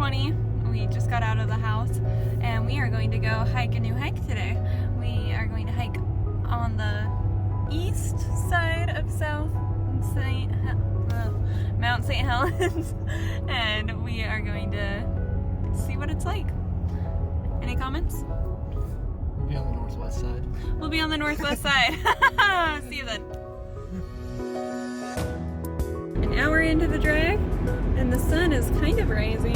6:20. We just got out of the house and we are going to go hike a new hike today. We are going to hike on the east side of Mount St. Helens and we are going to see what it's like. Any comments? We'll be on the northwest side. We'll be on the northwest side. See you then. An hour into the drag and the sun is kind of rising.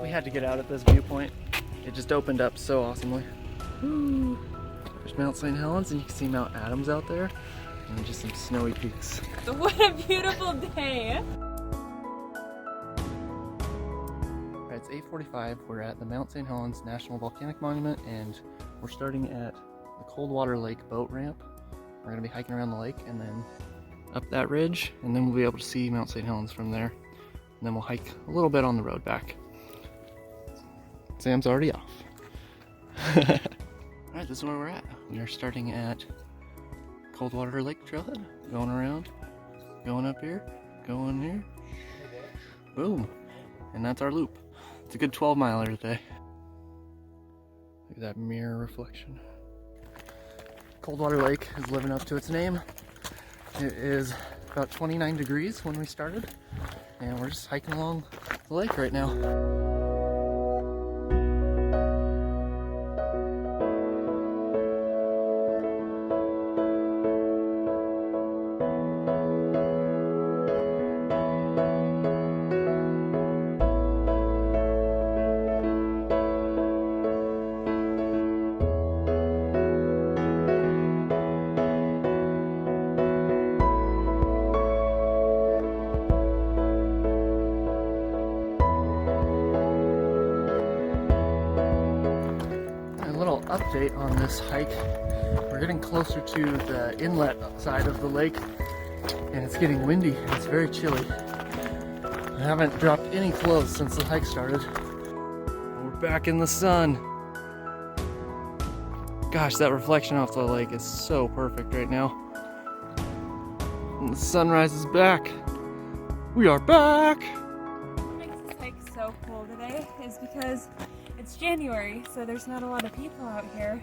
We had to get out at this viewpoint. It just opened up so awesomely. Woo. There's Mount St. Helens and you can see Mount Adams out there and just some snowy peaks. What a beautiful day! Alright, it's 8:45. We're at the Mount St. Helens National Volcanic Monument and we're starting at the Coldwater Lake boat ramp. We're going to be hiking around the lake and then up that ridge, and then we'll be able to see Mount St. Helens from there. And then we'll hike a little bit on the road back. Sam's already off. Alright, this is where we're at. We are starting at Coldwater Lake Trailhead. Going around, going up here, going here. Boom. And that's our loop. It's a good 12-miler today. Look at that mirror reflection. Coldwater Lake is living up to its name. It is about 29 degrees when we started, and we're just hiking along the lake right now. Update on this hike. We're getting closer to the inlet side of the lake and it's getting windy. It's very chilly. I haven't dropped any clothes since the hike started. We're back in the sun. Gosh, that reflection off the lake is so perfect right now. And the sunrise is back. We are back! What makes this hike so cool today is because it's January, so there's not a lot of people out here,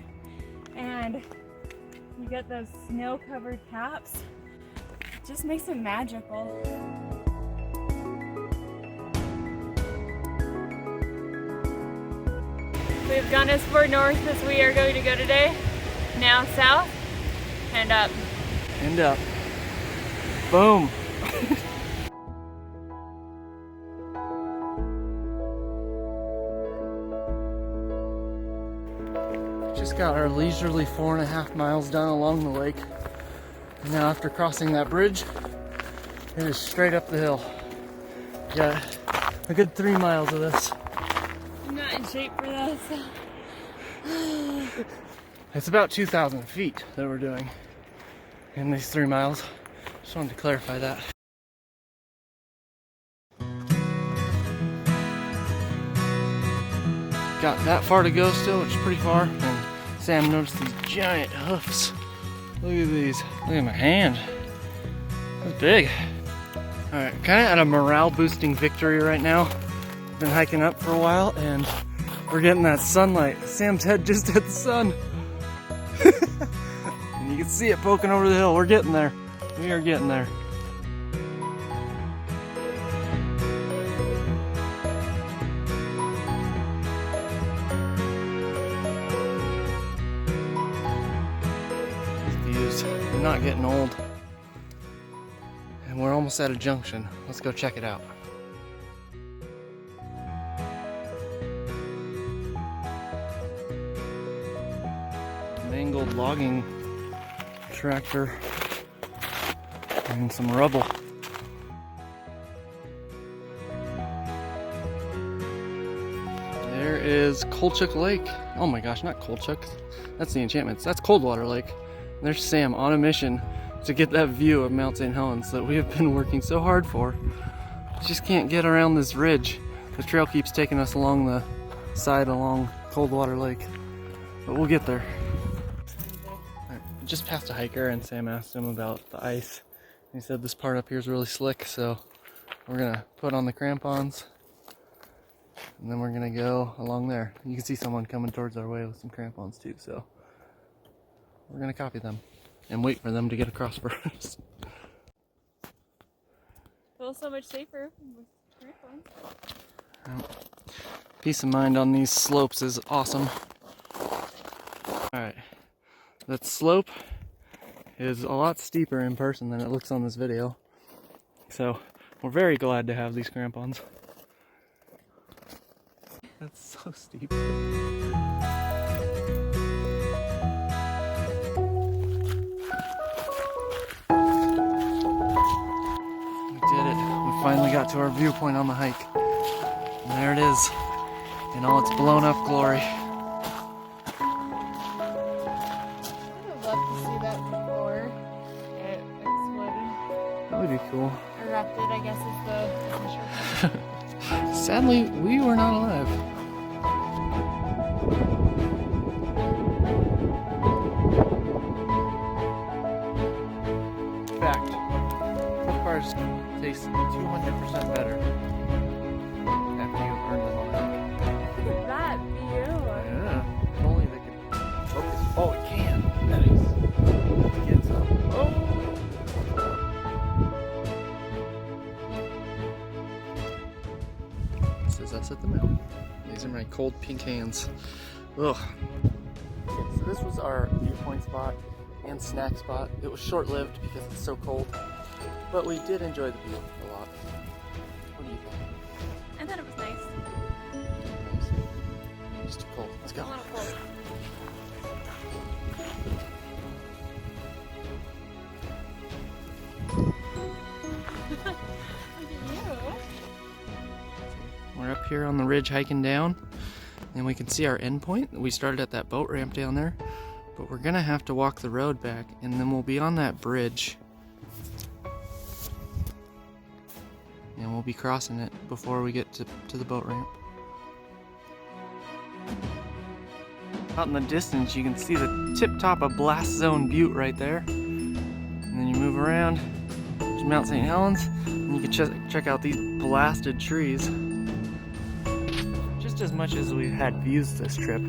and you get those snow-covered caps. It just makes it magical. We've gone as far north as we are going to go today. Now south and up. And up. Boom. Just got our leisurely 4.5 miles down along the lake. And now after crossing that bridge, it is straight up the hill. Got a good 3 miles of this. I'm not in shape for this. It's about 2,000 feet that we're doing in these 3 miles. Just wanted to clarify that. Got that far to go still, which is pretty far. And Sam noticed these giant hoofs. Look at these. Look at my hand. That's big. Alright, kind of at a morale boosting victory right now. Been hiking up for a while and we're getting that sunlight. Sam's head just hit the sun. And you can see it poking over the hill. We're getting there. We are getting there. They're not getting old. And we're almost at a junction. Let's go check it out. Mangled logging tractor and some rubble. There is Kolchuk Lake. Oh my gosh, not Kolchuk. That's the Enchantments. That's Coldwater Lake. There's Sam on a mission to get that view of Mount St. Helens that we have been working so hard for. Just can't get around this ridge. The trail keeps taking us along the side along Coldwater Lake. but we'll get there. Right, just passed a hiker and Sam asked him about the ice. He said this part up here is really slick, so we're gonna put on the crampons and then we're gonna go along there. You can see someone coming towards our way with some crampons too, so we're gonna copy them and wait for them to get across first. Feels so much safer with crampons. Peace of mind on these slopes is awesome. Alright, that slope is a lot steeper in person than it looks on this video. So we're very glad to have these crampons. That's so steep. We did it. We finally got to our viewpoint on the hike. And there it is, in all its blown up glory. That would be cool. Erupted, I guess is the Sadly, we were not alive. Fact, pork bars taste 200% better after you've earned them on that. Look at that view. Yeah, if only they could focus. Oh, it can. Nice. Get some. Oh! Says us at the mill. These are my cold pink hands. Ugh. Okay, so this was our viewpoint spot and snack spot. It was short-lived because it's so cold, but we did enjoy the view a lot. What do you think? I thought it was nice. Nice. It's too cold. Let's go. A little cold. Look at you. We're up here on the ridge hiking down, and we can see our end point. We started at that boat ramp down there, but we're gonna have to walk the road back, and then we'll be on that bridge. And we'll be crossing it before we get to the boat ramp. Out in the distance, you can see the tip top of Blast Zone Butte right there. And then you move around to Mount St. Helens, and you can check out these blasted trees. Just as much as we've had views this trip,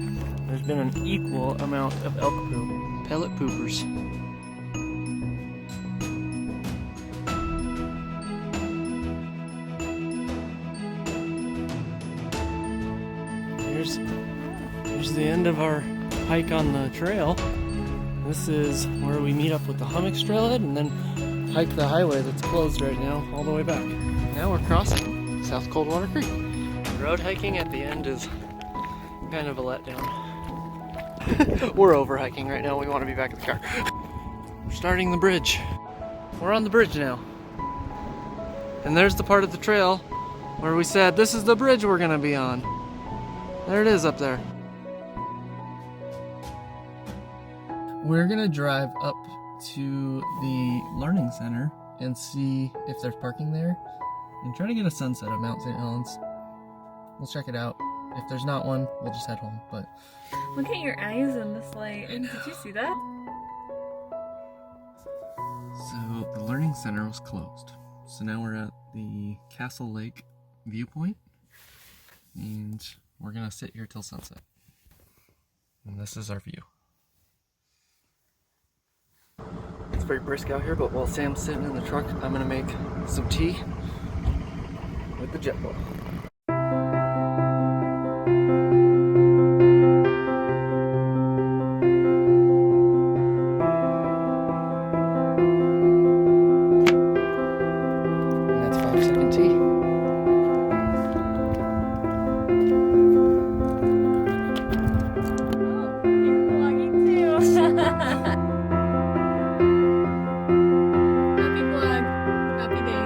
there's been an equal amount of elk poop, pellet poopers. Here's the end of our hike on the trail. This is where we meet up with the hummocks trailhead and then hike the highway that's closed right now all the way back. Now we're crossing South Coldwater Creek. Road hiking at the end is kind of a letdown. We're over hiking right now. We want to be back in the car. We're starting the bridge. We're on the bridge now. And there's the part of the trail where we said this is the bridge we're going to be on. There it is up there. We're going to drive up to the Learning Center and see if there's parking there and try to get a sunset of Mount St. Helens. We'll check it out. If there's not one, we'll just head home. But look at your eyes in this light. Did you see that? so the Learning Center was closed. So now we're at the Castle Lake viewpoint, and we're gonna sit here till sunset. And this is our view. It's very brisk out here, but while Sam's sitting in the truck, I'm gonna make some tea with the jet boil. And that's 5-second tea. Oh, you're vlogging too. Happy vlog. Happy day.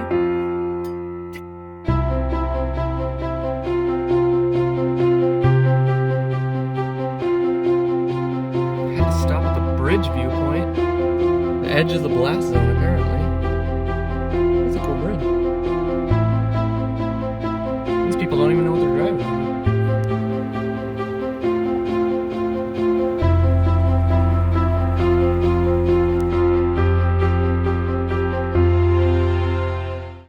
Had to stop at the bridge viewpoint. The edge of the blast zone, apparently.